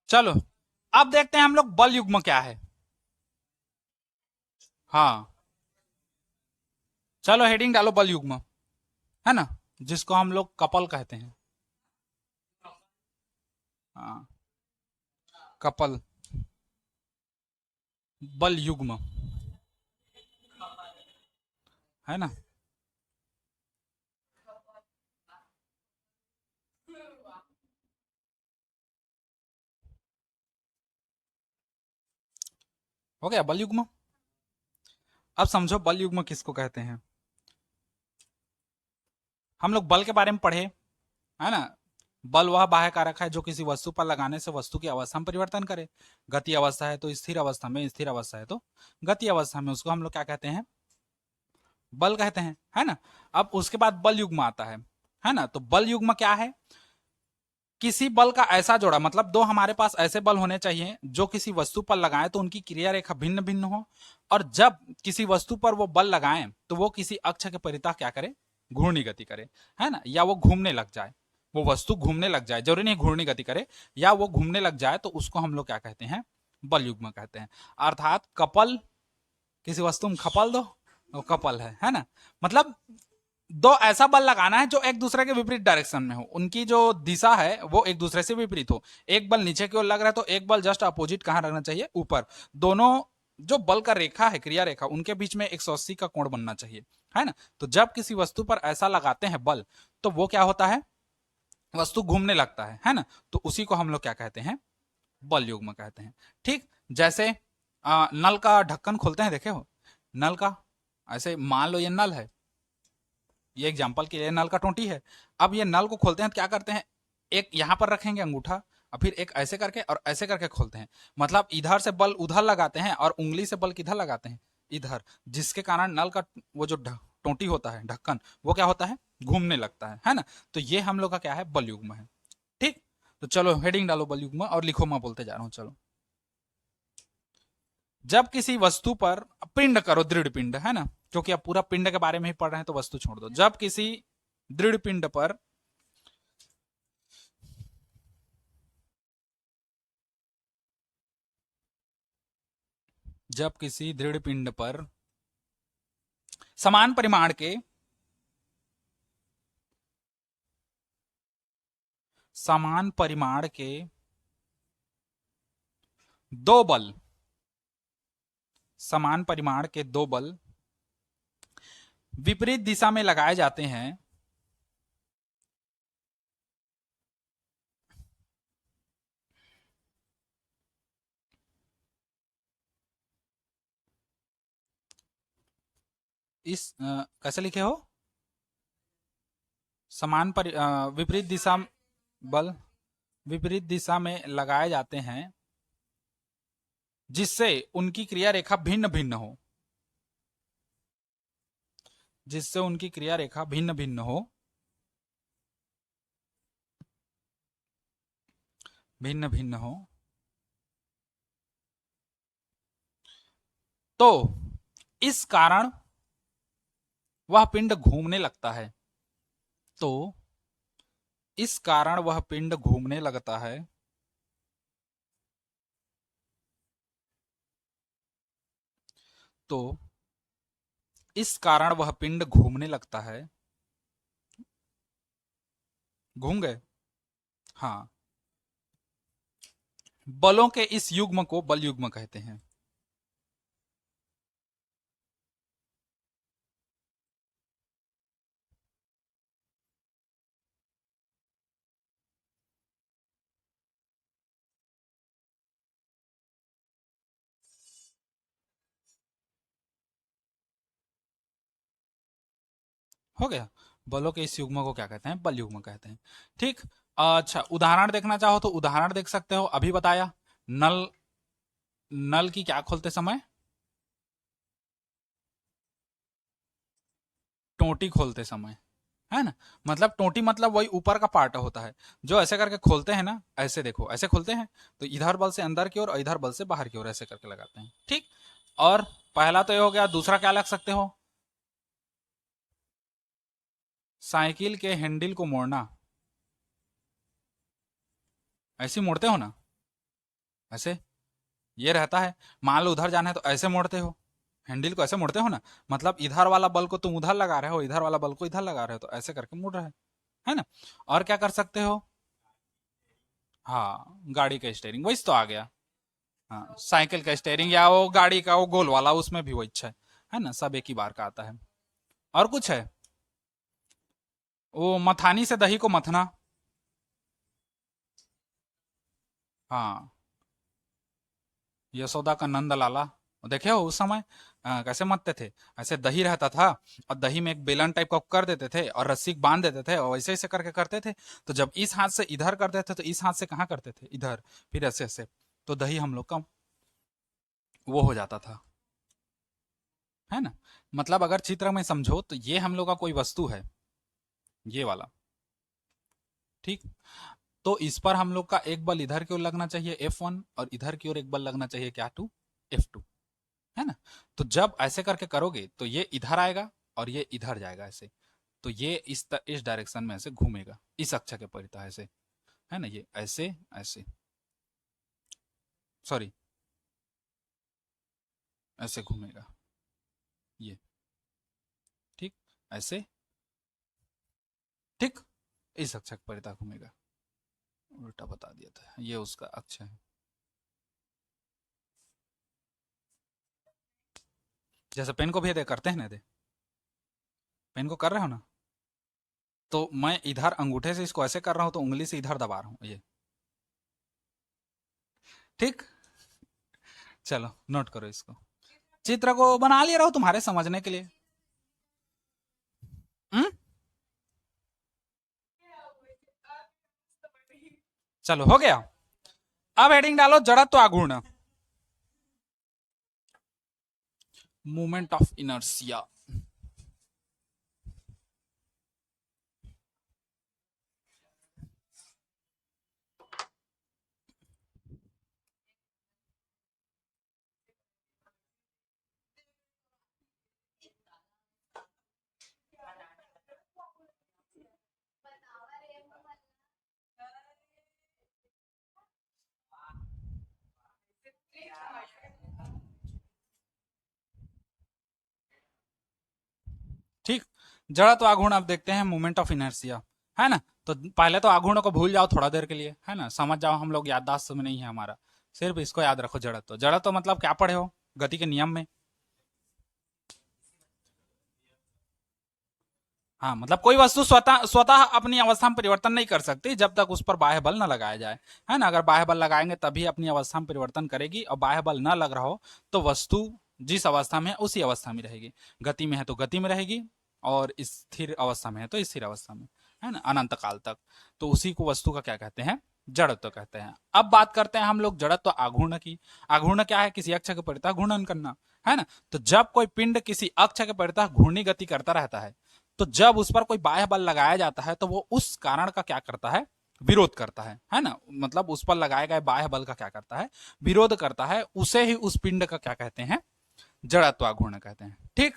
चलो अब देखते हैं हम लोग बल युग्म क्या है। हाँ, चलो हेडिंग डालो बल युग्म, है ना, जिसको हम लोग कपल कहते हैं। हाँ, कपल बल युग्म, है ना। हो गया बल युग्म। अब समझो बल युग्म किसको कहते हैं। हम लोग बल के बारे में पढ़े, है ना। बल वह बाह्य कारक है जो किसी वस्तु पर लगाने से वस्तु की अवस्था में परिवर्तन करे। गति अवस्था है तो स्थिर अवस्था में, स्थिर अवस्था है तो गति अवस्था में, उसको हम लोग क्या कहते हैं, बल कहते हैं, है ना। अब उसके बाद बल युग्म आता है ना। तो बल युग्म क्या है, किसी बल का ऐसा जोड़ा, मतलब दो हमारे पास ऐसे बल होने चाहिए जो किसी वस्तु पर लगाएं तो उनकी क्रिया रेखा भिन्न भिन्न हो, और जब किसी वस्तु पर वो बल लगाएं तो वो किसी अक्ष के परितः क्या करे, घूर्णी गति करे, है ना, या वो घूमने लग जाए, वो वस्तु घूमने लग जाए, जरूरी नहीं घूर्णी गति करे, या वो घूमने लग जाए, तो उसको हम लोग क्या कहते हैं, बल युग्म कहते हैं। अर्थात कपल, किसी वस्तु में खपल दो, वो कपल है ना। मतलब दो ऐसा बल लगाना है जो एक दूसरे के विपरीत डायरेक्शन में हो, उनकी जो दिशा है वो एक दूसरे से विपरीत हो। एक बल नीचे की ओर लग रहा है तो एक बल जस्ट अपोजिट कहां रखना चाहिए, ऊपर। दोनों जो बल का रेखा है, क्रिया रेखा, उनके बीच में 180 का कोण बनना चाहिए, है ना। तो जब किसी वस्तु पर ऐसा लगाते हैं बल, तो वो क्या होता है, वस्तु घूमने लगता है ना। तो उसी को हम लोग क्या कहते हैं, बल युग्म कहते हैं। ठीक, जैसे नल का ढक्कन खोलते हैं, देखे हो नल का, ऐसे मान लो ये नल है, ये एग्जाम्पल के लिए नल का टोंटी है। अब ये नल को खोलते हैं तो क्या करते हैं, एक यहां पर रखेंगे अंगूठा, और फिर एक ऐसे करके और ऐसे करके खोलते हैं। मतलब इधर से बल उधर लगाते हैं और उंगली से बल किधर लगाते हैं, इधर, जिसके कारण नल का वो जो टोंटी होता है, ढक्कन, वो क्या होता है, घूमने लगता है ना। तो ये हम लोग का क्या है, बल युग्म है। ठीक, तो चलो हेडिंग डालो बल युग्म और लिखो, मैं बोलते जा रहा हूं, चलो। जब किसी वस्तु पर, पिंड करो, दृढ़ पिंड, है ना, क्योंकि अब पूरा पिंड के बारे में ही पढ़ रहे हैं तो वस्तु छोड़ दो। जब किसी दृढ़ पिंड पर, जब किसी दृढ़ पिंड पर समान परिमाण के, समान परिमाण के दो बल, समान परिमाण के दो बल विपरीत दिशा में लगाए जाते हैं, इस कैसे लिखे हो, विपरीत दिशा, बल विपरीत दिशा में लगाए जाते हैं, जिससे उनकी क्रिया रेखा भिन्न भिन्न हो, जिससे उनकी क्रिया रेखा भिन्न भिन्न हो, भिन्न भिन्न हो, तो इस कारण वह पिंड घूमने लगता है, तो इस कारण वह पिंड घूमने लगता है, तो इस कारण वह पिंड घूमने लगता है, घूम गए, हाँ। बलों के इस युग्म को बल युग्म कहते हैं। हो गया, बलों के इस युग्म को क्या कहते हैं, बल युग्म कहते हैं। ठीक, अच्छा उदाहरण देखना चाहो तो उदाहरण देख सकते हो, अभी बताया, नल, नल की क्या खोलते समय, टोटी खोलते समय, है ना। मतलब टोटी मतलब वही ऊपर का पार्ट होता है, जो ऐसे करके खोलते हैं ना, ऐसे देखो ऐसे खोलते हैं, तो इधर बल से अंदर की ओर और इधर बल से बाहर की ओर ऐसे करके लगाते हैं। ठीक, और पहला तो ये हो गया, दूसरा क्या लग सकते हो, साइकिल के हैंडल को मोड़ना, ऐसे मोड़ते हो ना, ऐसे ये रहता है। मान लो उधर जाना है तो ऐसे मोड़ते हो, हैंडल को ऐसे मोड़ते हो ना, मतलब इधर वाला बल को तुम उधर लगा रहे हो, इधर वाला बल को इधर लगा रहे हो, तो ऐसे करके मुड़ रहा है ना। और क्या कर सकते हो? हाँ, गाड़ी का स्टेयरिंग, वही तो आ गया। हाँ, साइकिल का स्टेयरिंग या वो गाड़ी का वो गोल वाला, उसमें भी वही है ना, सब एक ही बार का आता है। और कुछ है? वो मथानी से दही को मथना। हाँ, यशोदा का नंद लाला, देखे हो उस समय कैसे मथते थे? ऐसे दही रहता था, और दही में एक बेलन टाइप का कर देते थे और रस्सी बांध देते थे, और वैसे ऐसे करके करते थे। तो जब इस हाथ से इधर करते थे तो इस हाथ से कहाँ करते थे? इधर। फिर ऐसे ऐसे, तो दही हम लोग का वो हो जाता था, है ना। मतलब अगर चित्र में समझो तो ये हम लोग का कोई वस्तु है, ये वाला, ठीक। तो इस पर हम लोग का एक बल इधर की ओर लगना चाहिए F1, और इधर की ओर एक बल लगना चाहिए क्या, टू, F2, है ना। तो जब ऐसे करके करोगे तो ये इधर आएगा और ये इधर जाएगा ऐसे, तो ये इस डायरेक्शन में ऐसे घूमेगा, इस अक्ष के परितः ऐसे, है ना, ये ऐसे ऐसे, सॉरी, ऐसे घूमेगा ये, ठीक, ऐसे, ठीक, इस अक्ष के परितः घूमेगा। उल्टा बता दिया था, ये उसका अक्ष है। जैसे पेन को भी दे करते हैं ना, दे, पेन को कर रहे हो ना, तो मैं इधर अंगूठे से इसको ऐसे कर रहा हूं, तो उंगली से इधर दबा रहा हूं ये, ठीक। चलो नोट करो इसको, चित्र को बना लिया रहो तुम्हारे समझने के लिए। हम्म, चलो हो गया। अब हेडिंग डालो जड़त्व आघूर्ण, मूवमेंट ऑफ इनर्सिया। ठीक, जड़त्व आघूर्ण अब देखते हैं, मूवमेंट ऑफ इनर्सिया, है ना। तो पहले तो आघूर्ण को भूल जाओ थोड़ा देर के लिए, है ना, समझ जाओ, हम लोग याददाश्त में नहीं है हमारा, सिर्फ इसको याद रखो। जड़त्व, जड़त्व मतलब क्या पढ़े हो गति के नियम में? हाँ, मतलब कोई वस्तु स्वतः स्वतः अपनी अवस्था में परिवर्तन नहीं कर सकती जब तक उस पर बाह्य बल न लगाया जाए, है ना। अगर बाह्य बल लगाएंगे तभी अपनी अवस्था में परिवर्तन करेगी, और बाह्य बल न लग रहा हो तो वस्तु जिस अवस्था में है उसी अवस्था में रहेगी। गति में है तो गति में रहेगी, और स्थिर अवस्था में है तो स्थिर अवस्था में, है ना, अनंत काल तक। तो उसी को वस्तु का क्या कहते हैं? जड़त्व कहते हैं। अब बात करते हैं हम लोग जड़त्व आघूर्ण की। आघूर्ण क्या है? किसी अक्ष के परितः घूर्णन करना, है ना। तो जब कोई पिंड किसी अक्ष के परितः घूर्णी गति करता रहता है, तो जब उस पर कोई बाह्य बल लगाया जाता है तो वो उस कारण का क्या करता है? विरोध करता है ना। मतलब उस पर लगाए गए बाह्य बल का क्या करता है? विरोध करता है। उसे ही उस पिंड का क्या कहते हैं? जड़त्व आघूर्ण कहते हैं, ठीक।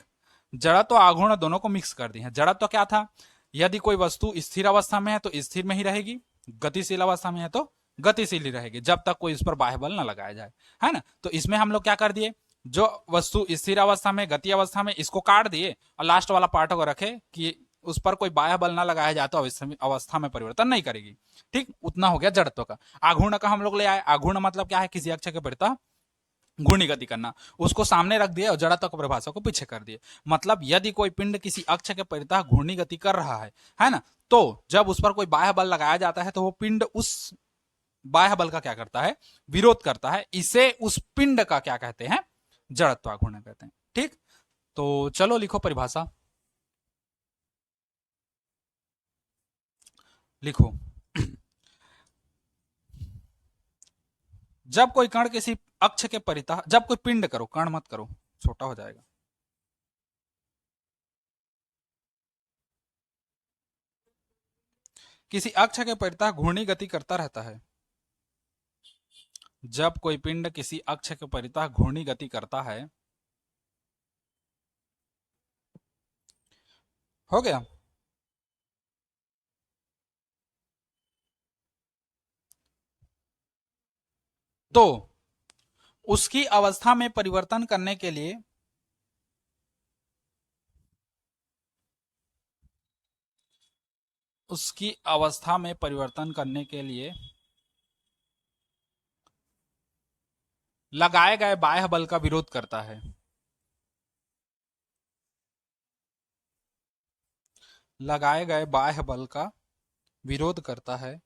जड़त्व आघूर्ण दोनों को मिक्स कर दिए हैं। जड़त्व क्या था? यदि कोई वस्तु स्थिर अवस्था में है तो स्थिर में ही रहेगी, गतिशील अवस्था में है तो गतिशील ही रहेगी, जब तक कोई उस पर बाह्य बल न लगाया जाए, है ना। तो इसमें हम लोग क्या कर दिए, जो वस्तु स्थिर अवस्था में, गति अवस्था में, इसको काट दिए, और लास्ट वाला पार्ट को रखे कि उस पर कोई बाह्य बल ना लगाया जाए तो अवस्था में परिवर्तन नहीं करेगी, ठीक। उतना हो गया जड़त्व का। आघूर्ण का हम लोग ले आए। आघूर्ण मतलब क्या है? किसी अक्ष के परितः घूर्णी गति करना, उसको सामने रख दिए और जड़त्व की परिभाषा को पीछे कर दिए। मतलब यदि कोई पिंड किसी अक्ष के परितः घूर्णी गति कर रहा है ना, तो जब उस पर कोई बाह्य बल लगाया जाता है तो वो पिंड उस बाह्य बल का क्या करता है? विरोध करता है। इसे उस पिंड का क्या कहते हैं? जड़त्वाघूर्ण कहते हैं, ठीक। तो चलो लिखो परिभाषा, लिखो। जब कोई कण किसी अक्ष के परितः, जब कोई पिंड करो, कण मत करो, छोटा हो जाएगा। किसी अक्ष के परितः घूर्णी गति करता रहता है, जब कोई पिंड किसी अक्ष के परितः घूर्णी गति करता है, हो गया। तो उसकी अवस्था में परिवर्तन करने के लिए उसकी अवस्था में परिवर्तन करने के लिए लगाए गए बाह्य बल का विरोध करता है। लगाए गए बाह्य बल का विरोध करता है।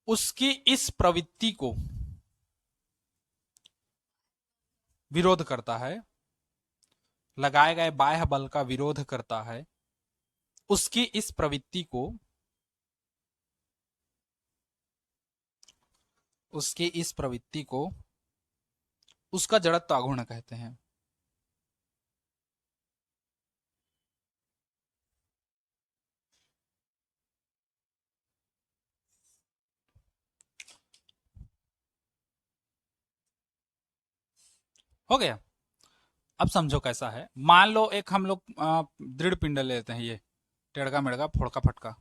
उसकी इस प्रवृत्ति को विरोध करता है। लगाए गए बाह्य बल का विरोध करता है। उसकी इस प्रवृत्ति को उसकी इस प्रवृत्ति को उसका जड़त्व आघूर्ण कहते हैं। हो गया। अब समझो कैसा है। मान लो एक हम लोग दृढ़ पिंड ले लेते हैं, ये टेढ़का मेढ़का फोड़का फटका,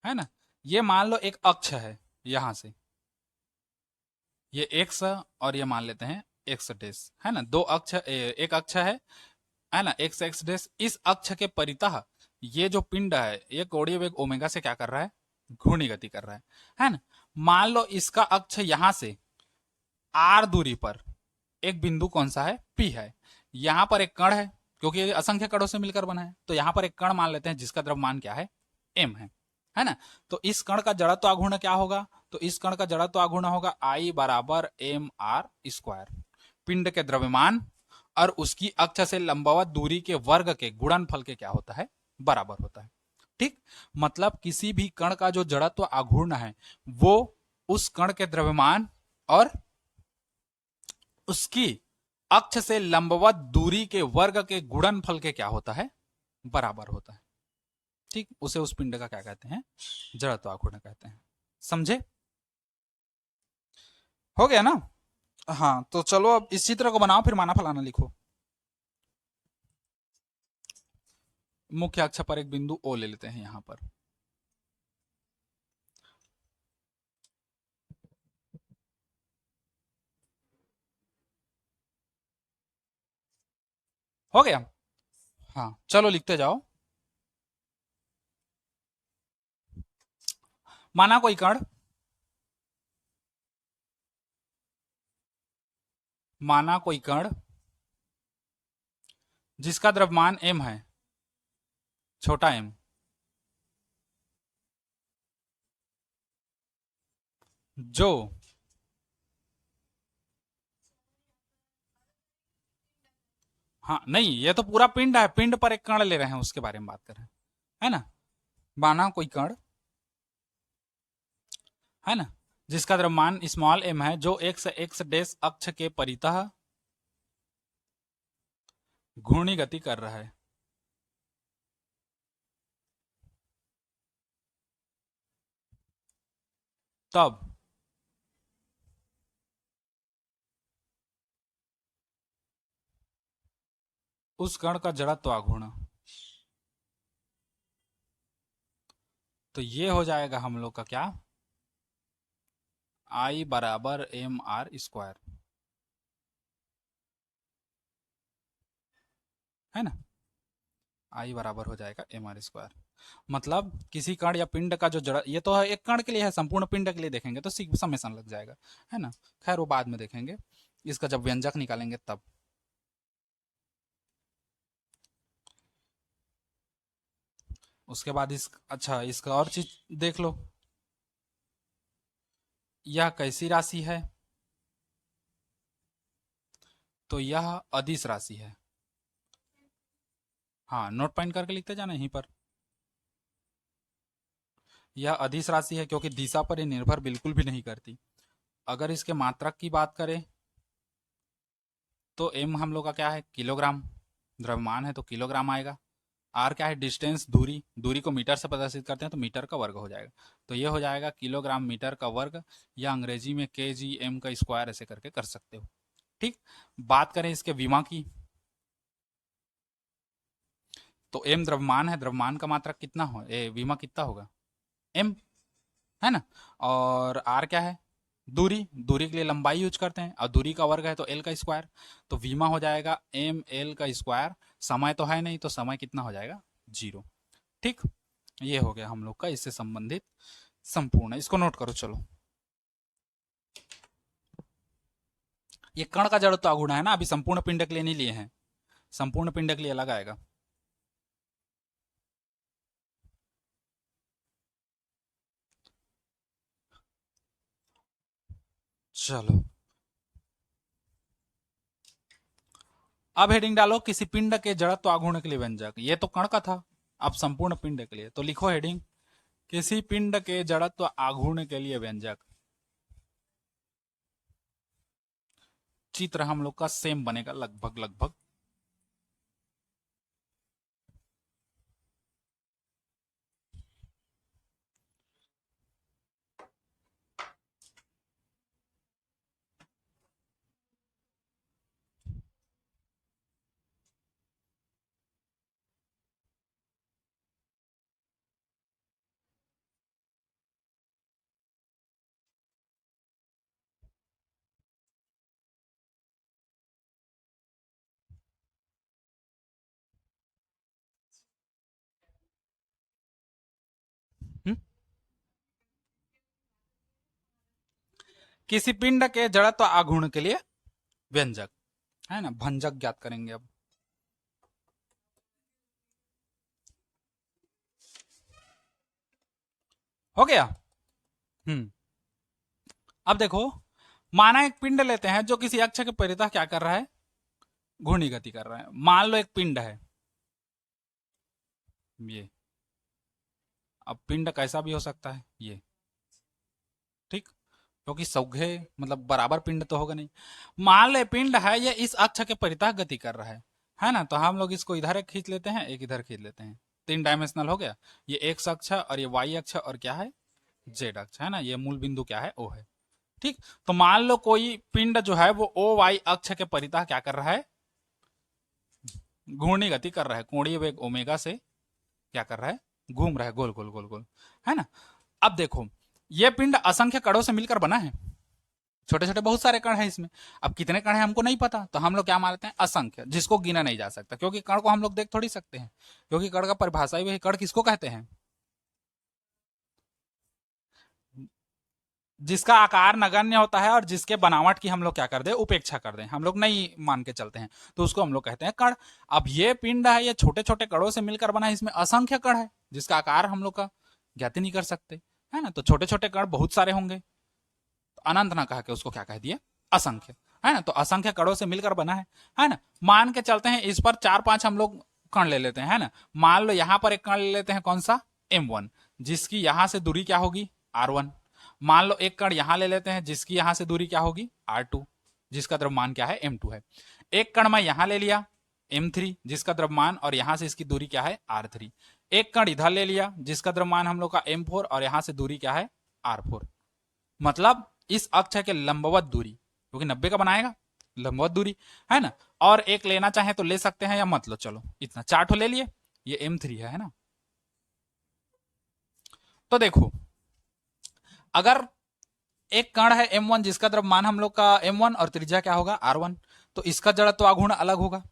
है ना। ये मान लो एक अक्ष है, यहां से ये एक्स और ये मान लेते हैं एक्स डेश, है ना। दो अक्ष, एक अक्ष है ना, एक्स एक्स डेश। इस अक्ष के परितः ये जो पिंड है, ये कोणीय वेग ओमेगा से क्या कर रहा है, घूर्णी गति कर रहा है ना। मान लो इसका अक्ष यहां से आर दूरी पर एक बिंदु कौन सा है, पी है। यहां पर एक कण है, क्योंकि ये असंख्य कणों से मिलकर बना है, तो यहां पर एक कण मान लेते हैं जिसका द्रव्यमान क्या है, एम है ना। तो इस कण का जड़त्व आघूर्ण क्या होगा, तो इस कण का जड़त्व आघूर्ण होगा आई बराबर एम आर स्क्वायर। पिंड के द्रव्यमान और उसकी अक्ष से लंबवत दूरी के वर्ग के गुणनफल के क्या होता है, बराबर होता है। ठीक, मतलब किसी भी कण का जो जड़त्व आघूर्ण है वो उस कण के द्रव्यमान और उसकी अक्ष से लंबवत दूरी के वर्ग के गुणनफल के क्या होता है, बराबर होता है। ठीक, उसे उस पिंड का क्या कहते हैं, जड़त्व आघूर्ण कहते हैं। समझे? हो गया ना। हाँ, तो चलो अब इस चित्र को बनाओ, फिर माना फलाना लिखो। मुख्य अक्ष पर एक बिंदु ओ ले लेते हैं यहां पर। हो गया। हाँ, चलो लिखते जाओ। माना कोई कण, माना कोई कण जिसका द्रव्यमान m है, छोटा m, जो हाँ नहीं, ये तो पूरा पिंड है, पिंड पर एक कण ले रहे हैं, उसके बारे में बात कर रहे हैं, है ना। माना कोई कण, है ना, जिसका द्रव्यमान स्मॉल m है, जो एक्स एक्स डैश अक्ष के परितः घूर्णी गति कर रहा है। तब उस कण का जड़त्व आघूर्ण, तो ये हो जाएगा हम लोग का क्या, आई बराबर एम आर स्क्वायर, है ना। आई बराबर हो जाएगा एम आर स्क्वायर। मतलब किसी कण या पिंड का जो जड़, ये तो एक कण के लिए है, संपूर्ण पिंड के लिए देखेंगे तो समेसन लग जाएगा, है ना। खैर वो बाद में देखेंगे, इसका जब व्यंजक निकालेंगे तब। उसके बाद अच्छा इसका और चीज देख लो। यह कैसी राशि है, तो यह अदिश राशि है। हाँ, नोट पॉइंट करके लिखते जाना यहीं पर। यह अदिश राशि है क्योंकि दिशा पर ये निर्भर बिल्कुल भी नहीं करती। अगर इसके मात्रक की बात करें तो एम हम लोग का क्या है, किलोग्राम, द्रव्यमान है तो किलोग्राम आएगा। आर क्या है, डिस्टेंस, दूरी, दूरी को मीटर से प्रदर्शित करते हैं तो मीटर का वर्ग हो जाएगा, तो ये हो जाएगा किलोग्राम मीटर का वर्ग, या अंग्रेजी में के जी एम का स्क्वायर ऐसे करके कर सकते हो। ठीक, बात करें इसके विमा की, तो एम द्रव्यमान है, द्रव्यमान का मात्रक कितना हो, विमा कितना होगा, एम, है ना। और आर क्या है, दूरी, दूरी के लिए लंबाई यूज करते हैं, और दूरी का वर्ग है तो एल का स्क्वायर, तो वीमा हो जाएगा एम एल का स्क्वायर। समय तो है नहीं, तो समय कितना हो जाएगा, 0। ठीक, ये हो गया हम लोग का इससे संबंधित संपूर्ण, इसको नोट करो चलो। ये कण का जड़त्व आघूर्ण है ना, अभी संपूर्ण पिंड के लिए नहीं लिए हैं, संपूर्ण पिंड के लिए अलग आएगा। चलो, अब हेडिंग डालो किसी पिंड के जड़त्व आघूर्ण के लिए व्यंजक, ये तो कण का था, अब संपूर्ण पिंड के लिए तो लिखो हेडिंग किसी पिंड के जड़त्व आघूर्ण के लिए व्यंजक। चित्र हम लोग का सेम बनेगा लगभग लगभग। हम्म? किसी पिंड के जड़त्व आघूर्ण के लिए व्यंजक, है ना, भंजक ज्ञात करेंगे अब। हो गया। हम्म, अब देखो, माना एक पिंड लेते हैं जो किसी अक्ष के परितः क्या कर रहा है, घूर्णी गति कर रहा है। मान लो एक पिंड है ये, अब पिंड कैसा भी हो सकता है ये, ठीक, क्योंकि सौघे मतलब बराबर पिंड तो होगा नहीं। मान ले पिंड है ये इस अक्ष के परितः गति कर रहा है ना, तो हम लोग इसको इधर एक खींच लेते हैं, एक इधर खींच लेते हैं, 3 डायमेंशनल हो गया। ये एक्स अक्ष और ये वाई अक्ष और क्या है, जेड अक्ष, है ना, ये मूल बिंदु क्या है, ओ है। ठीक, तो मान लो कोई पिंड जो है वो ओ वाई अक्ष के परितः क्या कर रहा है, घूर्णी गति कर रहा है, कोणीय वेग ओमेगा से क्या कर रहा है, घूम रहा है गोल गोल गोल गोल, है ना। अब देखो, ये पिंड असंख्य कणों से मिलकर बना है, छोटे छोटे बहुत सारे कण हैं इसमें। अब कितने कण हैं हमको नहीं पता, तो हम लोग क्या मानते हैं, असंख्य, जिसको गिना नहीं जा सकता, क्योंकि कण को हम लोग देख थोड़ी सकते हैं, क्योंकि कण का परिभाषा ही वही, कण किसको कहते हैं, जिसका आकार नगण्य होता है और जिसके बनावट की हम लोग क्या कर दें, उपेक्षा कर दें, हम लोग नहीं मान के चलते हैं, तो उसको हम लोग कहते हैं कण। अब ये पिंड है, ये छोटे छोटे कणों से मिलकर बना है, इसमें असंख्य कण है जिसका आकार हम लोग का ज्ञात ही नहीं कर सकते, है ना, तो छोटे छोटे कण बहुत सारे होंगे, तो अनंत ना कह के उसको क्या कह दिए, असंख्य, है ना, तो असंख्य कणों से मिलकर बना है ना। मान के चलते हैं इस पर 4-5 हम लोग कण ले लेते हैं, है ना। मान लो यहां पर एक कण ले लेते हैं, कौन सा, M1, जिसकी यहां से दूरी क्या होगी, R1। मान लो एक कण यहां ले लेते हैं जिसकी यहां से दूरी क्या होगी, R2, जिसका द्रव्यमान क्या है, M2 है। एक कण मैं यहां ले लिया, M3, जिसका द्रव्यमान और यहां से इसकी दूरी क्या है, R3। एक कण इधर ले लिया जिसका द्रव्यमान हम लोग का M4 और यहां से दूरी क्या है, R4। मतलब इस अक्ष के लंबवत दूरी, क्योंकि 90 का बनाएगा, लंबवत दूरी, है ना। और एक लेना चाहे तो ले सकते हैं या मत लो, चलो इतना 4 ले लिए, ये M3 है ना। तो देखो, अगर एक कण है M1 जिसका द्रव्यमान हम लोग का M1 और त्रिज्या क्या होगा, R1, तो इसका जड़त्व आघूर्ण अलग होगा,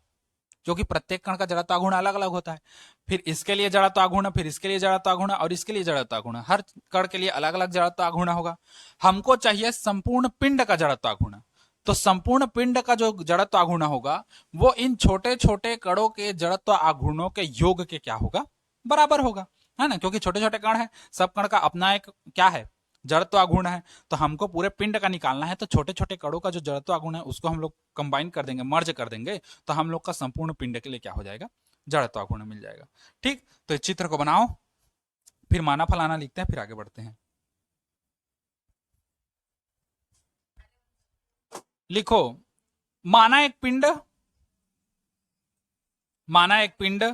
क्योंकि प्रत्येक कण का जड़त्व आघूर्ण अलग अलग होता है। फिर इसके लिए जड़त्व आघूर्ण, फिर इसके लिए जड़त्व आघूर्ण और इसके लिए जड़त्व आघूर्ण, हर कण के लिए अलग अलग जड़त्व आघूर्ण होगा। हमको चाहिए संपूर्ण पिंड का जड़त्व आघूर्ण, तो संपूर्ण पिंड का जो जड़त्व आघूर्ण होगा वो इन छोटे छोटे कणों के जड़त्व आघूर्णों के योग के क्या होगा, बराबर होगा, है ना, क्योंकि छोटे छोटे कण है, सब कण का अपना एक क्या है, जड़त्व आघूर्ण है। तो हमको पूरे पिंड का निकालना है, तो छोटे छोटे कणों का जो जड़त्व आघूर्ण है उसको हम लोग कंबाइन कर देंगे, मर्ज कर देंगे, तो हम लोग का संपूर्ण पिंड के लिए क्या हो जाएगा, जड़त्व आघूर्ण मिल जाएगा। ठीक, तो इस चित्र को बनाओ, फिर माना फलाना लिखते हैं, फिर आगे बढ़ते हैं। लिखो, माना एक पिंड, माना एक पिंड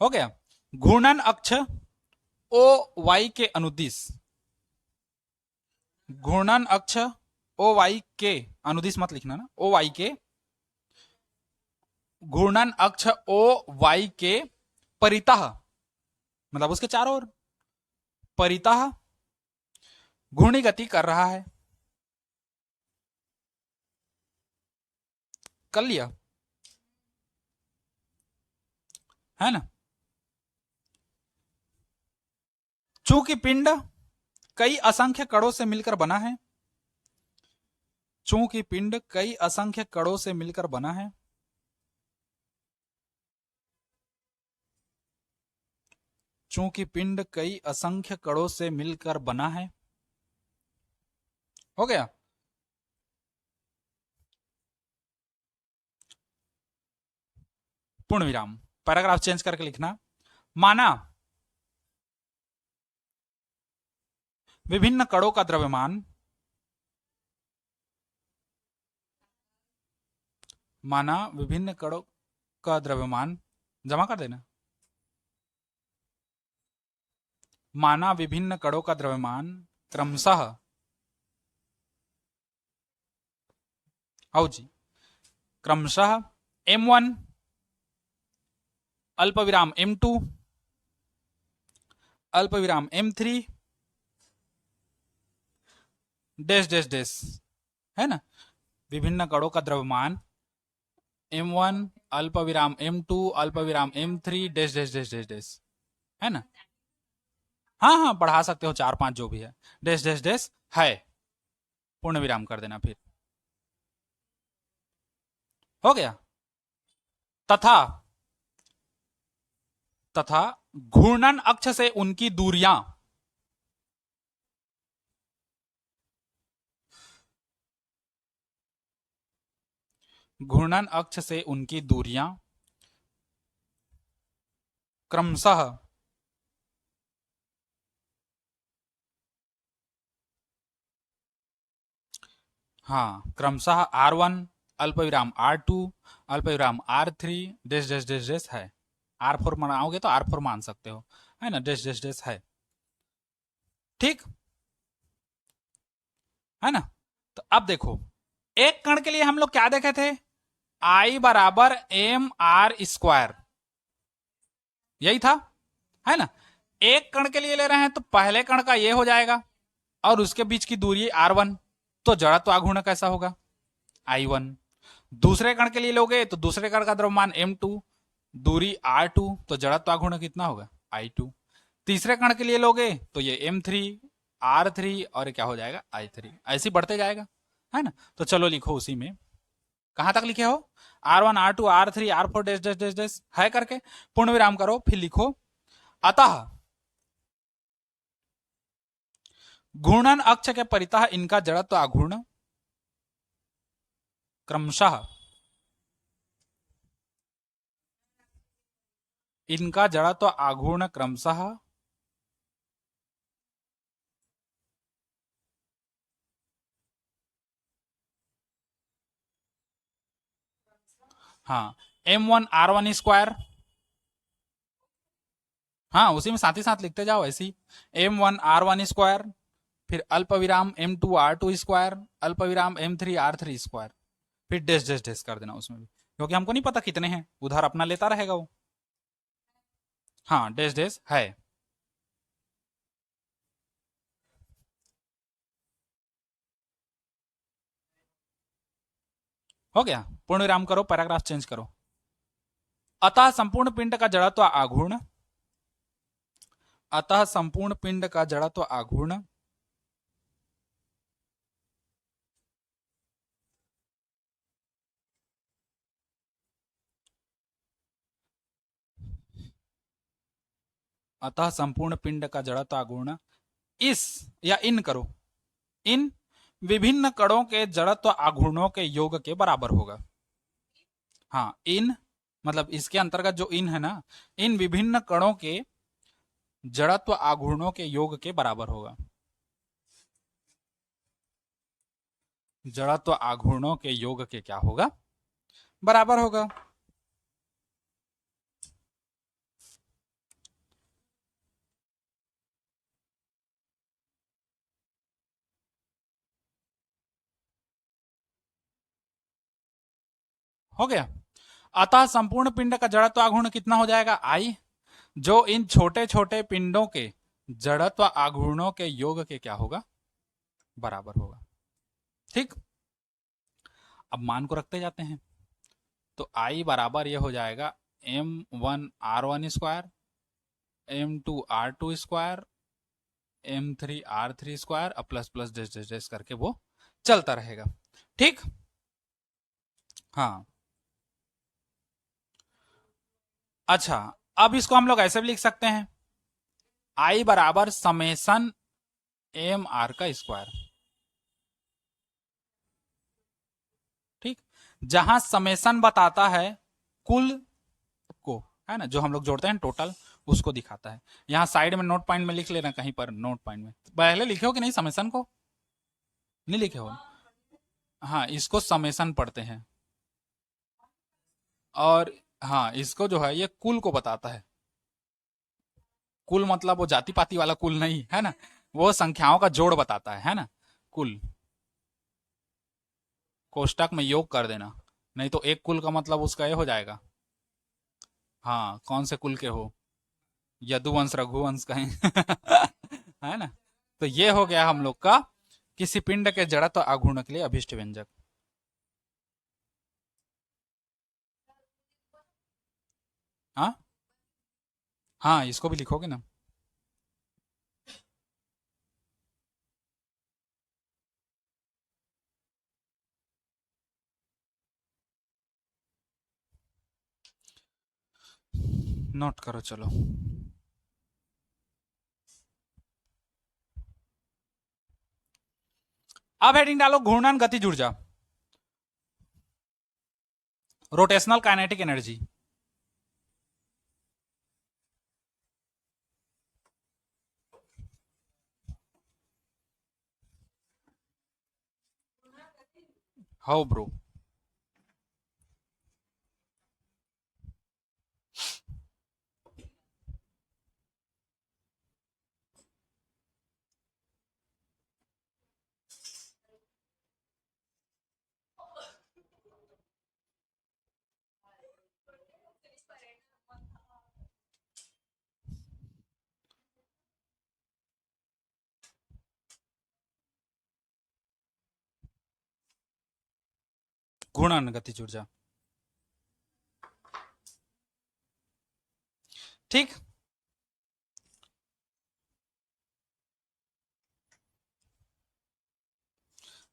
हो गया, घूर्णन अक्ष ओ वाई के अनुदिश, घूर्णन अक्ष ओ वाई के अनुदिश मत लिखना ना, ओ वाई के घूर्णन अक्ष ओ वाई के परितः, मतलब उसके चारों ओर, परितः घूर्णी गति कर रहा है। कर लिया है ना। चूंकि पिंड कई असंख्य कणों से मिलकर बना है, चूंकि पिंड कई असंख्य कणों से मिलकर बना है, चूंकि पिंड कई असंख्य कणों से मिलकर बना है, हो गया। पूर्ण विराम, पैराग्राफ चेंज करके लिखना। माना विभिन्न कणों का द्रव्यमान, माना विभिन्न कणों का द्रव्यमान, जमा कर देना। माना विभिन्न कणों का द्रव्यमान क्रमशः, आओ जी, क्रमशः m1 अल्प विराम m2 अल्प विराम m3 डैश डैश डैश, है ना। विभिन्न कणों का द्रव्यमान m1 अल्प विराम m2 अल्प विराम m3 dash dash dash dash dash, है ना। हाँ हाँ, बढ़ा सकते हो, 4 5 जो भी है, डैश डैश डैश है, पूर्ण विराम कर देना फिर, हो गया। तथा, तथा घूर्णन अक्ष से उनकी दूरियां, घूर्णन अक्ष से उनकी दूरियां क्रमशः, हाँ, क्रमशः r1 अल्प विराम r2 अल्प विराम r3 dash dash dash dash है। r4 बनाओगे तो r4 मान सकते हो, है ना, डैश डैश डैश है, ठीक है ना। तो अब देखो, एक कण के लिए हम लोग क्या देखे थे, I बराबर एम आर स्क्वायर, यही था, है ना। एक कण के लिए ले रहे हैं तो पहले कण का ये हो जाएगा और उसके बीच की दूरी r1, तो जड़त्व आघूर्ण कैसा होगा, I1। दूसरे कण के लिए लोगे तो दूसरे कण का द्रव्यमान m2, दूरी r2, तो जड़त्व आघूर्ण कितना होगा, I2। तीसरे कण के लिए लोगे तो ये m3 r3 और क्या हो जाएगा, I3, ऐसे बढ़ते जाएगा, है ना। तो चलो लिखो उसी में, कहां तक लिखे हो, r1 r2 r3 r4 dash dash dash dash है करके पूर्ण विराम करो, फिर लिखो अतः घूर्णन अक्ष के परितः इनका जड़त्व आघूर्ण क्रमशः, इनका जड़त्व आघूर्ण क्रमशः हाँ m1 r1 स्क्वायर, हाँ उसी में साथ ही साथ लिखते जाओ ऐसी, m1 r1 स्क्वायर, फिर अल्प विराम m2 r2 स्क्वायर, अल्प विराम m3 r3 स्क्वायर, फिर डैश डैश डैश कर देना उसमें भी, क्योंकि हमको नहीं पता कितने हैं, उधर अपना लेता रहेगा वो, हाँ डैश डैश है, हो गया। पूर्ण विराम करो, पैराग्राफ चेंज करो। अतः संपूर्ण पिंड का जड़त्व आघूर्ण, अतः संपूर्ण पिंड का जड़त्व आघूर्ण अतः संपूर्ण पिंड का जड़त्व आघूर्ण इस, या इन करो, इन विभिन्न कणों के जड़त्व आघूर्णों के योग के बराबर होगा। हाँ इन मतलब इसके अंतर्गत जो इन है ना, इन विभिन्न कणों के जड़त्व आघूर्णों के योग के बराबर होगा, जड़त्व आघूर्णों के योग के क्या होगा, बराबर होगा। हो गया। अतः संपूर्ण पिंड का जड़त्व आघूर्ण कितना हो जाएगा, आई, जो इन छोटे छोटे पिंडों के जड़त्व आघूर्णों के योग के क्या होगा, बराबर होगा। ठीक, अब मान को रखते जाते हैं, तो आई बराबर ये हो जाएगा m1r1 square, m2r2 square, m3r3 square, अब प्लस प्लस डेस डेस डेस करके वो चलता रहेगा। ठीक, हाँ, अच्छा, अब इसको हम लोग ऐसे भी लिख सकते हैं, आई बराबर समेसन एम आर का स्क्वायर। ठीक, जहां समेसन बताता है कुल को, है ना, जो हम लोग जोड़ते हैं टोटल, उसको दिखाता है। यहां साइड में नोट पॉइंट में लिख लेना, कहीं पर नोट पॉइंट में पहले लिखे हो कि नहीं समेसन को, नहीं लिखे हो, हाँ, इसको समेसन पढ़ते हैं। और हाँ, इसको जो है ये कुल को बताता है। कुल मतलब वो जाति पाति वाला कुल नहीं है ना, वो संख्याओं का जोड़ बताता है ना, कुल। कोष्टक में योग कर देना, नहीं तो एक कुल का मतलब उसका ये हो जाएगा, हाँ, कौन से कुल के हो, यदुवंश रघुवंश कहें है ना। तो ये हो गया हम लोग का किसी पिंड के जड़त्व आघूर्ण के लिए अभिष्ट व्यंजक। हाँ, हाँ, इसको भी लिखोगे ना। नोट करो, चलो। अब हेडिंग डालो घूर्णन गतिज ऊर्जा, rotational kinetic energy. How bro, घूर्णन गतिज ऊर्जा। ठीक,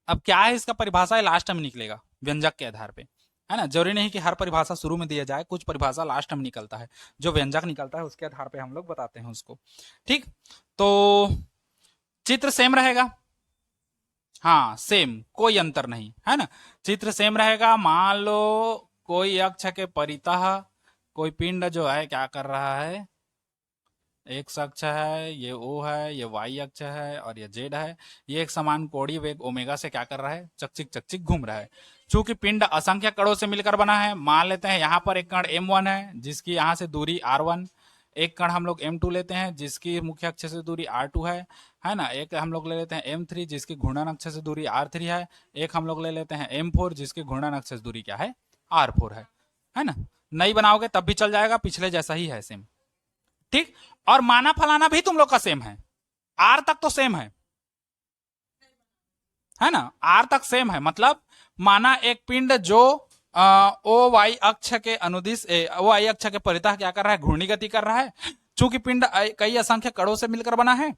अब क्या है इसका परिभाषा, लास्ट में निकलेगा व्यंजक के आधार पे, है ना। जरूरी नहीं कि हर परिभाषा शुरू में दिया जाए, कुछ परिभाषा लास्ट में निकलता है, जो व्यंजक निकलता है उसके आधार पे हम लोग बताते हैं उसको। ठीक, तो चित्र सेम रहेगा, हाँ सेम, कोई अंतर नहीं, है ना। चित्र सेम रहेगा, मान लो कोई अक्ष के परितः कोई पिंड जो है क्या कर रहा है, एक्स अक्ष है, ये ओ है, ये वाई अक्ष है, और ये जेड है। ये एक समान कोणीय वेग ओमेगा से क्या कर रहा है, चकचिक चकचिक घूम रहा है। चूंकि पिंड असंख्य कणों से मिलकर बना है, मान लेते हैं यहाँ पर एक कण m1 है जिसकी यहाँ से दूरी r1, एक कण हम लोग m2 लेते हैं जिसकी मुख्य अक्ष से दूरी r2 है ना। एक हम लोग ले लेते हैं m3 जिसकी घूर्णन अक्ष से दूरी r3 है। एक हम लोग ले लेते हैं m4 जिसकी घूर्णन अक्ष से दूरी क्या है, r4 है ना। नहीं बनाओगे तब भी चल जाएगा, पिछले जैसा ही है सेम। ठीक, और माना फलाना भी तुम लोग का सेम है, आर तक तो सेम है ना, आर तक सेम है। मतलब माना एक पिंड जो ओ वाई अक्ष के अनुदिश ओ वाई अक्ष के परितः क्या कर रहा है, घूर्णी गति कर रहा है। चूंकि पिंड कई असंख्य कणों से मिलकर बना है,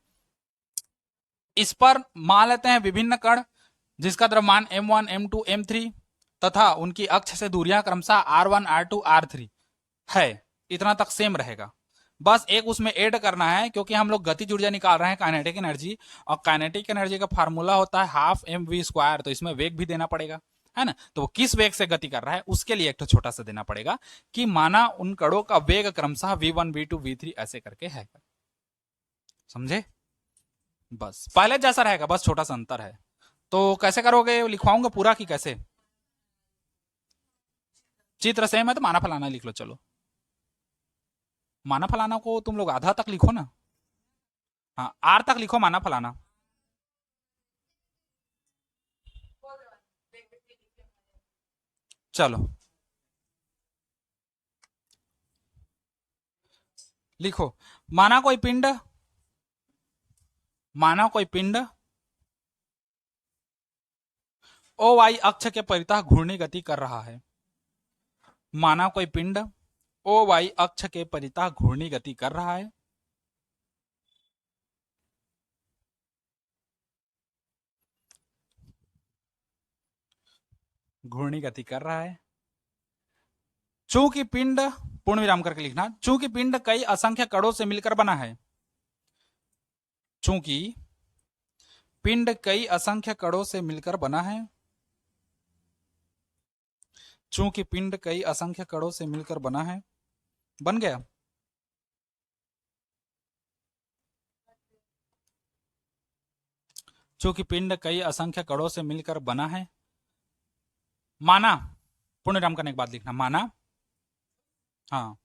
इस पर मान लेते हैं विभिन्न कण जिसका द्रव्यमान m1 m2 m3 तथा उनकी अक्ष से दूरियां क्रमशः r1 r2 r3 है, इतना तक सेम रहेगा। बस एक उसमें ऐड करना है, क्योंकि हम लोग गतिज ऊर्जा निकाल रहे हैं काइनेटिक एनर्जी, और काइनेटिक एनर्जी का फार्मूला होता है हाफ एम वी स्क्वायर, तो इसमें वेग भी देना पड़ेगा, है ना। तो वो किस वेग से गति कर रहा है उसके लिए एक तो छोटा सा देना पड़ेगा, कि माना उन कणों का वेग क्रमशः v1 v2 v3 ऐसे करके है। समझे, बस पहले जैसा रहेगा, बस छोटा सा अंतर है। तो कैसे करोगे, लिखवाऊंगा पूरा कि कैसे, चित्र सेम है तो माना फलाना लिख लो। चलो, माना फलाना को तुम लोग आधा तक लिखो ना, हाँ, आर तक लिखो माना फलाना। चलो, लिखो, माना कोई पिंड, माना कोई पिंड ओ वाई अक्ष के परितः घूर्णी गति कर रहा है। माना कोई पिंड ओ वाई अक्ष के परितः घूर्णी गति कर रहा है। घूर्णी गति कर रहा है। चूंकि पिंड, पूर्ण विराम करके लिखना, चूंकि पिंड कई असंख्य कणों से मिलकर बना है। चूंकि पिंड कई असंख्य कणों से मिलकर बना है। चूंकि पिंड कई असंख्य कणों से मिलकर बना है। बन गया। चूंकि पिंड कई असंख्य कणों से मिलकर बना है। माना, पूर्ण विराम करने के बाद लिखना, माना, हाँ,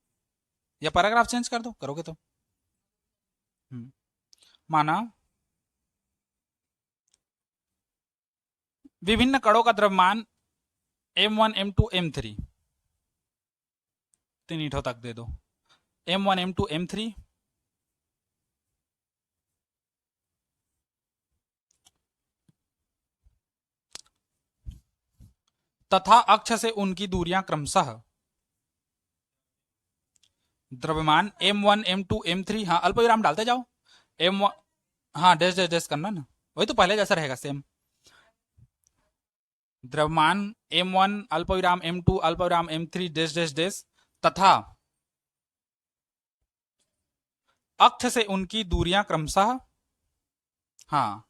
या पैराग्राफ चेंज कर दो, करोगे तो। माना विभिन्न कणों का द्रव्यमान m1 m2 m3, तीन ईंटों तक दे दो, m1 m2 m3 तथा अक्ष से उनकी दूरियां क्रमशः द्रव्यमान m1 m2 m3, हाँ अल्प विराम डालते जाओ, m1, हाँ डैश डैश डैश करना ना, वही तो पहले जैसा रहेगा सेम। द्रव्यमान m1 अल्प विराम m2 अल्प विराम m3 डैश डैश डैश तथा अक्ष से उनकी दूरियां क्रमशः, हाँ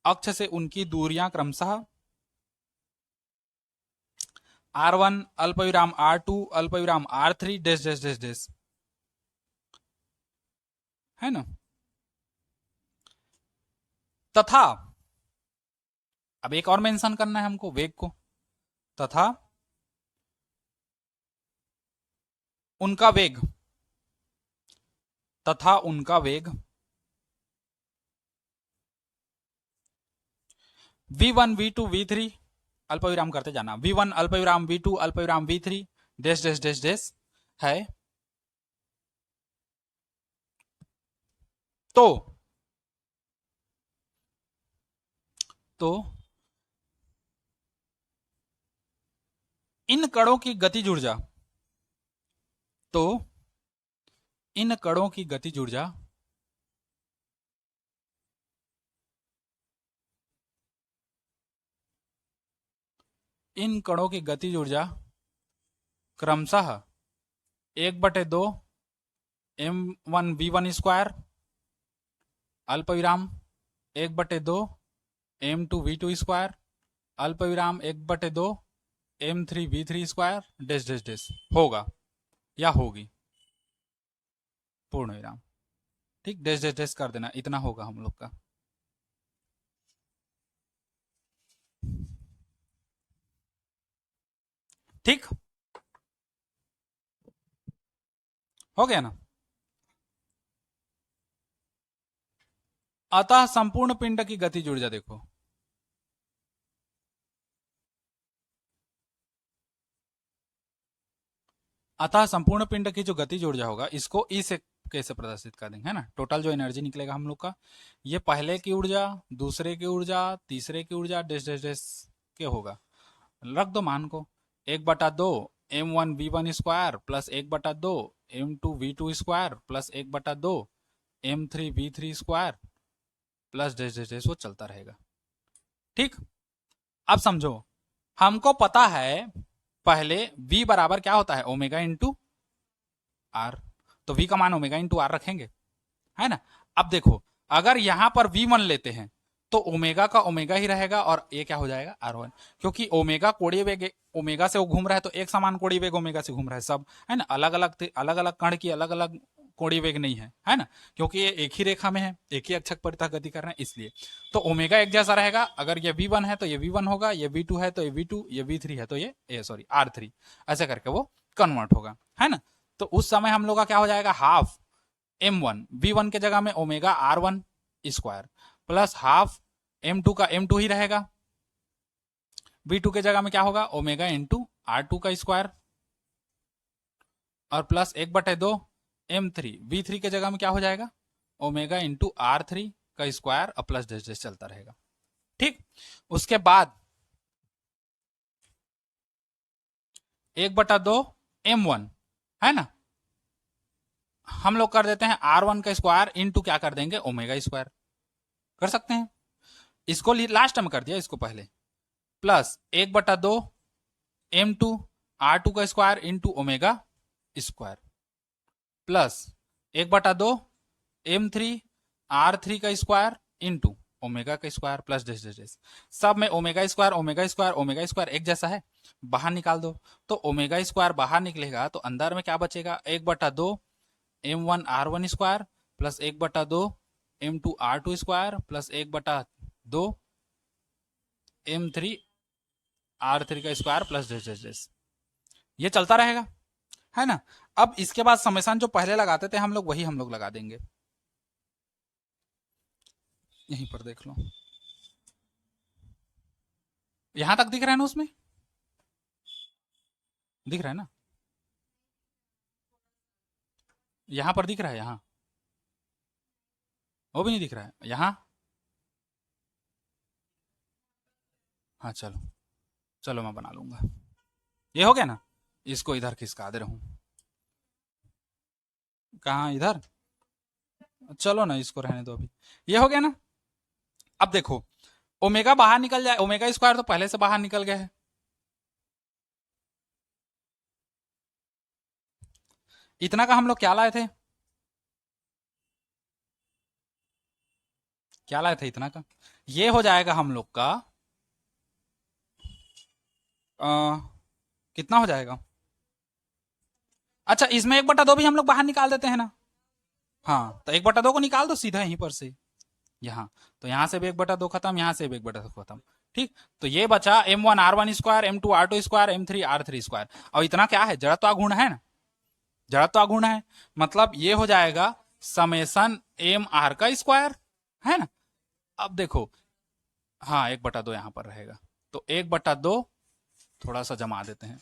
अक्ष से उनकी दूरियां क्रमशः r1 अल्प विराम r2 अल्प विराम r3 dash dash dash dash, है ना। तथा अब एक और मेंशन करना है हमको, वेग को, तथा उनका वेग, तथा उनका वेग v1 v2 v3 अल्प विराम करते जाना, v1 अल्प विराम v2 अल्प विराम v3 dash dash dash dash है। तो इन कणों की गतिज ऊर्जा, तो इन कणों की गतिज ऊर्जा इन कणों की गतिज ऊर्जा क्रमशः 1/2 m1 v1 स्क्वायर अल्प विराम 1/2 m2 v2 स्क्वायर अल्प विराम 1/2 m3 v3 square dash dash dash होगा या होगी, पूर्ण विराम, ठीक, डैश डैश डैश कर देना, इतना होगा हम लोग का। ठीक हो गया ना। अतः संपूर्ण पिंड की गतिज ऊर्जा देखो, अतः संपूर्ण पिंड की जो गतिज ऊर्जा होगा इसको ई से कैसे प्रदर्शित कर देंगे, है ना। टोटल जो एनर्जी निकलेगा हम लोग का, ये पहले की ऊर्जा, दूसरे की ऊर्जा, तीसरे की ऊर्जा डैश डैश डैश के होगा। रख दो मान को, 1/2 m1 v1 square plus 1/2 m2 v2 square plus 1/2 m3 v3 square plus dash dash dash, वो चलता रहेगा। ठीक, अब समझो, हमको पता है पहले v बराबर क्या होता है, ओमेगा इंटू आर, तो v का मान ओमेगा इंटू आर रखेंगे, है ना। अब देखो, अगर यहां पर v1 लेते हैं तो ओमेगा का ओमेगा ही रहेगा और ये क्या हो जाएगा r1, क्योंकि ओमेगा कोणीय वेग, ओमेगा से वो घूम रहा है तो एक समान कोणीय वेग ओमेगा से घूम रहा है सब, है ना। अलग अलग कण की अलग अलग कोणीय वेग नहीं है ना, क्योंकि ये एक ही रेखा में है, एक ही अक्षक परितः गति कर रहे हैं इसलिए। तो ओमेगा एक जैसा रहेगा, अगर ये v1 है तो ये v1 होगा, ये v2 है तो ये v2, ये v3 है तो ये सॉरी r3, ऐसे करके वो कन्वर्ट होगा, है ना। तो उस समय हम लोग का क्या हो जाएगा, हाफ m1 v1 के जगह में omega r1 square plus half m2 का m2 ही रहेगा, v2 के जगह में क्या होगा, ओमेगा इंटू r2 का स्क्वायर और प्लस 1/2 m3 v3 के जगह में क्या हो जाएगा, ओमेगा इंटू r3 का स्क्वायर और प्लस डैश डैश चलता रहेगा। ठीक, उसके बाद 1/2 m1 है ना, हम लोग कर देते हैं r1 का स्क्वायर इंटू क्या कर देंगे, ओमेगा स्क्वायर कर सकते हैं। इसको लास्ट में कर दिया, इसको पहले, प्लस 1/2 m2 r2 का square into omega square, plus 1/2 m3 r3 का स्क्वायर इंटू ओमेगा का square plus dash dash dash. सब में omega square omega square omega square एक जैसा है, बाहर निकाल दो तो ओमेगा स्क्वायर बाहर निकलेगा तो अंदर में क्या बचेगा, 1/2 m1 r1 square plus 1/2 m2 r2 square plus 1/2 m3 r3 का square plus dash dash dash. ये चलता रहेगा, है ना। अब इसके बाद समेशन जो पहले लगाते थे हम लोग, वही हम लोग लगा देंगे। यहीं पर देख लो, यहां तक दिख रहा है ना, उसमें दिख रहा है ना, यहां पर दिख रहा है, यहां वो भी नहीं दिख रहा है, यहां। हाँ चलो, चलो मैं बना लूंगा। ये हो गया ना, इसको इधर खिसका दे रहा हूं। कहाँ, इधर, चलो ना इसको रहने दो अभी। ये हो गया ना। अब देखो, ओमेगा बाहर निकल जाए, ओमेगा स्क्वायर तो पहले से बाहर निकल गया है। इतना का हम लोग क्या लाए थे, क्या लाए थे इतना का, ये हो जाएगा हम लोग का कितना हो जाएगा। अच्छा, इसमें 1/2 भी हम लोग बाहर निकाल देते हैं ना। हाँ, तो 1/2 को निकाल दो सीधा यहीं पर से, यहाँ तो यहाँ से भी 1/2 खत्म, यहाँ से भी 1/2 खत्म। ठीक, तो ये बचा m1 r1 square m2 r2 square m3 r3 square. और इतना क्या है, जड़त्व आघूर्ण है ना, जड़त्व आघूर्ण है, मतलब ये हो जाएगा समेसन एम आर का स्क्वायर, है ना। अब देखो, हाँ 1/2 यहाँ पर रहेगा, तो 1/2 थोड़ा सा जमा देते हैं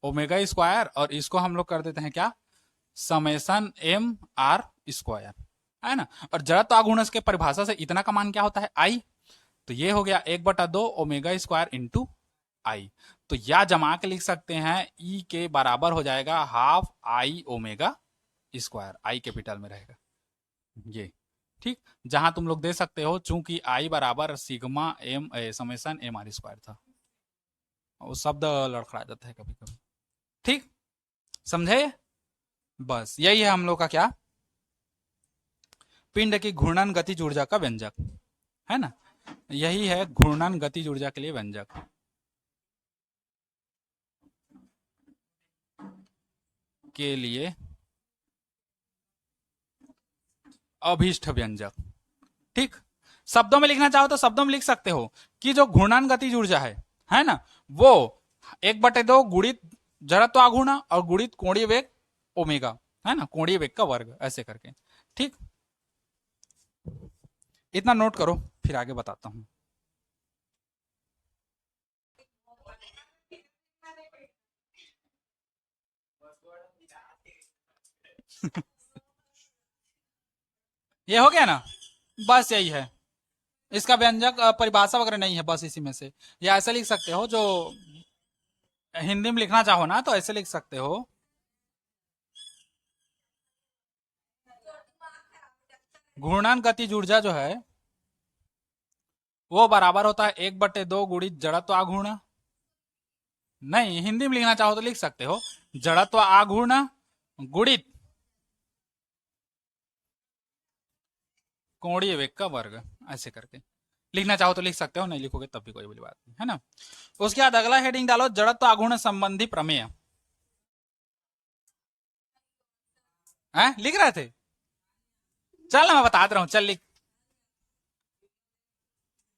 ओमेगा स्क्वायर, और इसको हम लोग कर देते हैं क्या, समेसन एम आर स्क्वायर, है ना। और जड़त्व आघूर्ण के परिभाषा से इतना का मान क्या होता है, आई। तो ये हो गया 1/2 ओमेगा स्क्वायर इंटू आई। तो या जमा के लिख सकते हैं, ई के बराबर हो जाएगा half I omega square, I capital में रहेगा ये। ठीक, जहां तुम लोग दे सकते हो, चूंकि आई बराबर sigma M summation M R square था, वो शब्द लड़खड़ा जाता है कभी कभी। ठीक, समझे। बस यही है हम लोग का क्या, पिंड की घूर्णन गतिज ऊर्जा का व्यंजक, है ना। यही है घूर्णन गतिज ऊर्जा के लिए व्यंजक, के लिए अभीष्ट व्यंजक। ठीक, शब्दों में लिखना चाहो तो शब्दों में लिख सकते हो कि जो घूर्णन गतिज ऊर्जा है ना, वो 1/2 गुणित जड़त्व आघूर्ण और गुणित कोणीय वेग ओमेगा, है ना, कोणीय वेग का वर्ग, ऐसे करके। ठीक, इतना नोट करो, फिर आगे बताता हूं। ये हो गया ना, बस यही है। इसका व्यंजक परिभाषा वगैरह नहीं है, बस इसी में से, या ऐसे लिख सकते हो, जो हिंदी में लिखना चाहो ना तो ऐसे लिख सकते हो, घूर्णन गतिज ऊर्जा जो है वो बराबर होता है 1/2 गुणित जड़त्व आघूर्ण। नहीं, हिंदी में लिखना चाहो तो लिख सकते हो, जड़त्व आघूर्ण गुणित कोणीय वेग का वर्ग, ऐसे करके लिखना चाहो तो लिख सकते हो, नहीं लिखोगे तब भी कोई बड़ी बात नहीं, है ना। उसके बाद अगला हेडिंग डालो, जड़त्व आघूर्ण संबंधी प्रमेय। है, लिख रहे थे, चल मैं बता रहा हूं, चल लिख।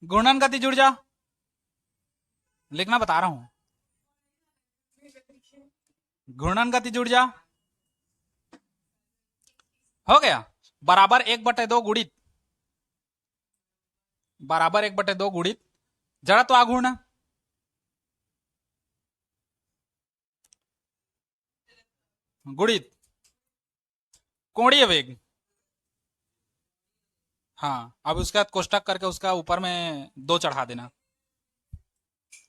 घूर्णन गतिज ऊर्जा लिखना बता रहा हूं, घूर्णन गतिज ऊर्जा हो गया बराबर 1/2 गुणित, बराबर 1/2 गुणित जड़त्व आघूर्ण गुणित कोणीय वेग। हाँ, अब उसका कोष्टक करके उसका ऊपर में दो चढ़ा देना।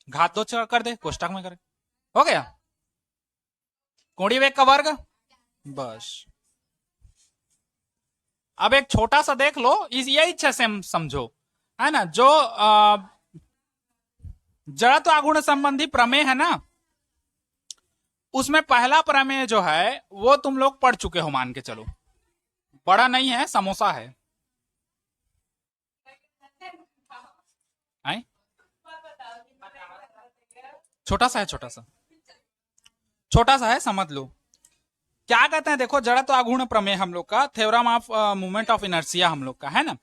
घात दो चढ़ कर दे, कोष्टक में कर। हो गया। कोणीय वेग का वर्ग। बस। अब एक छोटा सा देख लो, इस यही इच्छा से समझो, है ना, जो जड़त्व आघूर्ण संबंधी प्रमेय है ना, उसमें पहला प्रमेय जो है वो तुम लोग पढ़ चुके हो, मान के चलो। बड़ा नहीं है, समोसा है। आए? छोटा सा है, छोटा सा, छोटा सा है, समझ लो। क्या कहते हैं, देखो, जड़त्व आघूर्ण प्रमेय हम लोग का, theorem of movement of inertia हम लोग का है ना।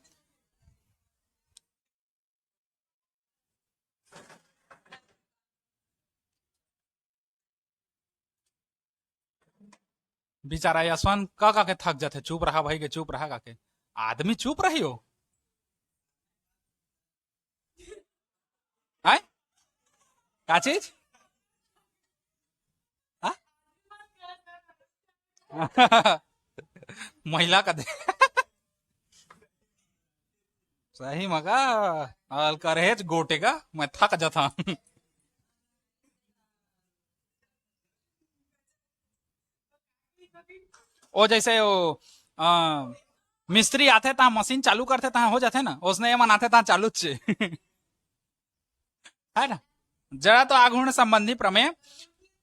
बेचारा यशवंत का के थक जाते, चुप रहा भाई के, चुप रहा का के। आदमी चुप रही हो। आए? क्या चीज? महिला का दे। सही मगा। अलकरहेज गोटेगा, मैं थक जाता। ओ जैसे वो आ, मिस्त्री आते ता मशीन चालू करते ता हो जाते ना, उसने ये मनाते ता चालू चे। है ना। जरा तो आघूर्ण संबंधी प्रमेय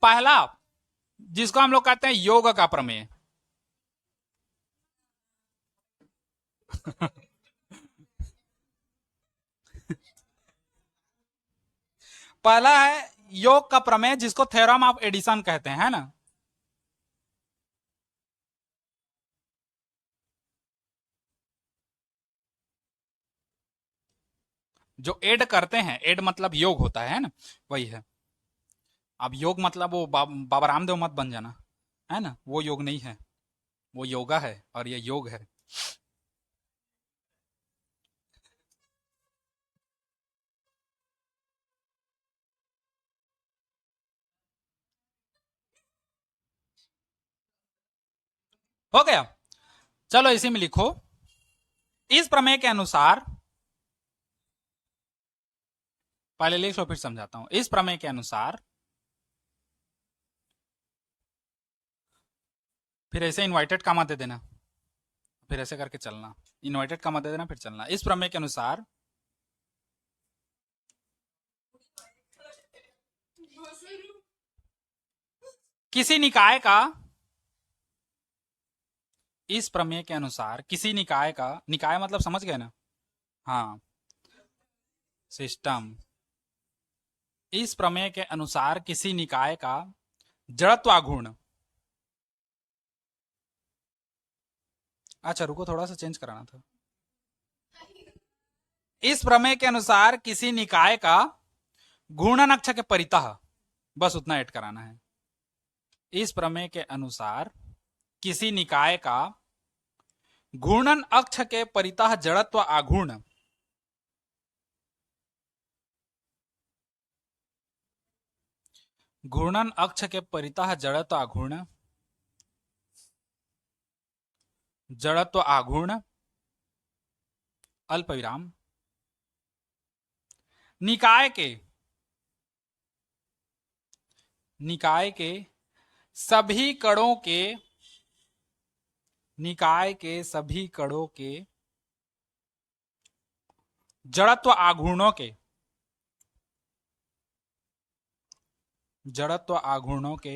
पहला, जिसको हम लोग कहते हैं योग का प्रमेय। पहला है योग का प्रमेय, जिसको थ्योरम ऑफ एडिशन कहते हैं, है ना। जो एड करते हैं, एड मतलब योग होता है ना, वही है। अब योग मतलब वो बाबा रामदेव मत बन जाना, है ना, वो योग नहीं है। वो योगा है और ये योग है। हो गया। चलो इसी में लिखो, इस प्रमेय के अनुसार, पहले लिख लो फिर समझाता हूं। इस प्रमेय के अनुसार, फिर ऐसे इन्वाइटेड का मत दे देना, फिर ऐसे करके चलना। इन्वाइटेड का मत दे देना, फिर चलना। इस प्रमेय के अनुसार किसी निकाय का, इस प्रमेय के अनुसार किसी निकाय का, निकाय मतलब समझ गए ना। हाँ, सिस्टम। इस प्रमेय के अनुसार किसी निकाय का जड़त्वाघूर्ण, अच्छा रुको, थोड़ा सा चेंज कराना था। इस प्रमेय के अनुसार किसी निकाय का घूर्णन अक्ष के परितः, बस उतना ऐड कराना है। इस प्रमेय के अनुसार किसी निकाय का घूर्णन अक्ष के परितः जड़त्व आघूर्ण, घूर्णन अक्ष के परितः जड़त्व आघूर्ण, जड़त्व आघूर्ण अल्प विराम निकाय के, निकाय के सभी कणों के, निकाय के सभी कणों के जड़त्व आघूर्णों के, जड़त्व आघूर्णों के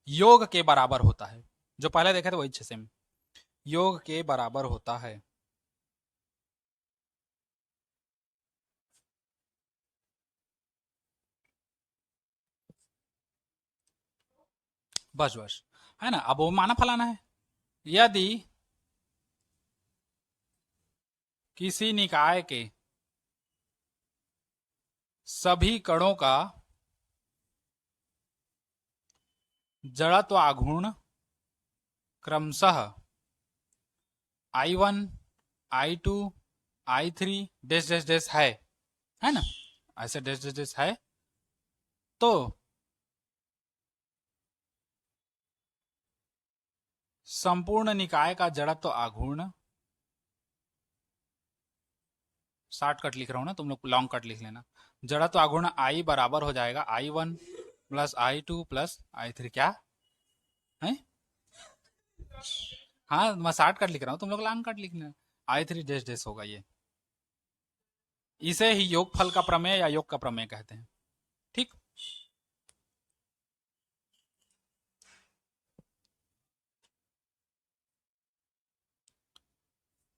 योग के बराबर होता है। जो पहले देखे थे वही सेम, योग के बराबर होता है। बस बस, है ना। अब वो माना फलाना है, यदि किसी निकाय के सभी कणों का जड़त्व आघूर्ण क्रमशः I1, I2, I3 dash dash dash है ना, ऐसे डैश डैश डैश है, तो संपूर्ण निकाय का जड़त्व आघूर्ण, शॉर्टकट लिख रहा हूं ना, तुम लोग लॉन्ग कट लिख लेना। जड़त्व आघूर्ण I बराबर हो जाएगा I1 plus I2 plus I3। क्या है? हाँ, मैं शॉर्टकट लिख रहा हूँ, तुम लोग लॉन्ग कट लिख लेना। I3 डैश डैश होगा ये। इसे ही योगफल का प्रमेय या योग का प्रमेय कहते हैं। ठीक,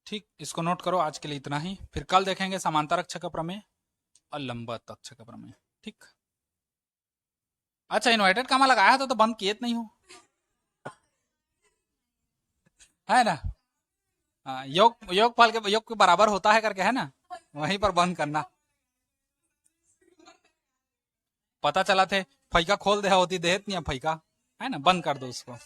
ठीक, इसको नोट करो। आज के लिए इतना ही, फिर कल देखेंगे समांतर अक्ष का प्रमेय और लंबवत अक्ष का प्रमेय। ठीक। अच्छा, इन्वर्टेड कामा लगाया था तो बंद किए नहीं हो, है ना? हाँ, योग योग फल के योग के बराबर होता है करके, है ना? वहीं पर बंद करना। पता चला थे फैका खोल दे होती देहत नहीं फैका, है ना? बंद कर दो उसको।